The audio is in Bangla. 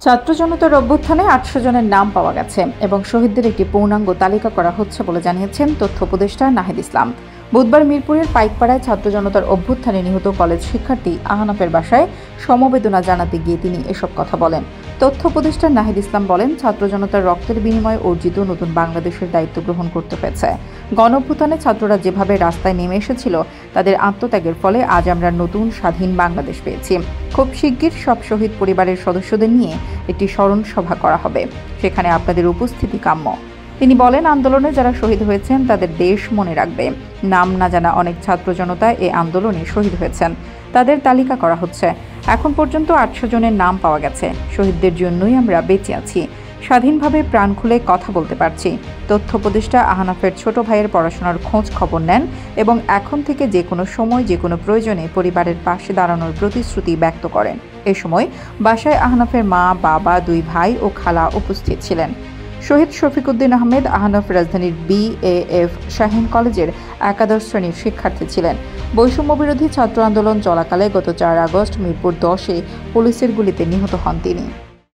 ছাত্র জনতার অভ্যুত্থানে ৮০০ জনের নাম পাওয়া গেছে এবং শহীদদের একটি পূর্ণাঙ্গ তালিকা করা হচ্ছে বলে জানিয়েছেন তথ্য উপদেষ্টা নাহিদ ইসলাম। বুধবার মিরপুরের পাইকপাড়ায় ছাত্র জনতার অভ্যুত্থানে নিহত কলেজ শিক্ষার্থী আহনাফের বাসায় সমবেদনা জানাতে গিয়ে তিনি এসব কথা বলেন। তথ্য উপদেষ্টা নাহিদ ইসলাম বলেন, ছাত্র জনতার রক্তের বিনিময়ে অর্জিত নতুন বাংলাদেশের দায়িত্ব গ্রহণ করতে হয়েছে। গণঅভ্যুত্থানে ছাত্ররা যেভাবে রাস্তায় নেমে এসেছিল, তাদের আত্মত্যাগের ফলে আজ আমরা নতুন স্বাধীন বাংলাদেশ পেয়েছি। খুব শিগগির সব শহীদ পরিবারের সদস্যদের নিয়ে একটি স্মরণ সভা করা হবে, সেখানে আপনাদের উপস্থিতি কাম্য। তিনি বলেন, আন্দোলনে যারা শহীদ হয়েছেন তাদের দেশ মনে রাখবে। নাম না জানা অনেক ছাত্র জনতা এই আন্দোলনে শহীদ হয়েছেন, তাদের তালিকা করা হচ্ছে। এখন পর্যন্ত ৮০০ জনের নাম পাওয়া গেছে। শহীদদের জন্যই আমরা বেঁচে আছি, স্বাধীনভাবে প্রাণ খুলে কথা বলতে পারছি। তথ্য উপদেষ্টা আহনাফের ছোট ভাইয়ের পড়াশোনার খোঁজ খবর নেন এবং এখন থেকে যে কোনো সময় যে কোনো প্রয়োজনে পরিবারের পাশে দাঁড়ানোর প্রতিশ্রুতি ব্যক্ত করেন। এ সময় বাসায় আহনাফের মা, বাবা, ২ ভাই ও খালা উপস্থিত ছিলেন। শহীদ শফিকুদ্দিন আহমেদ আহনাফ রাজধানীর BAF শাহীন কলেজের একাদশ শ্রেণীর শিক্ষার্থী ছিলেন। বৈষম্য বিরোধী ছাত্র আন্দোলন চলাকালে গত ৪ আগস্ট মিরপুর ১০-এ পুলিশের গুলিতে নিহত হন তিনি।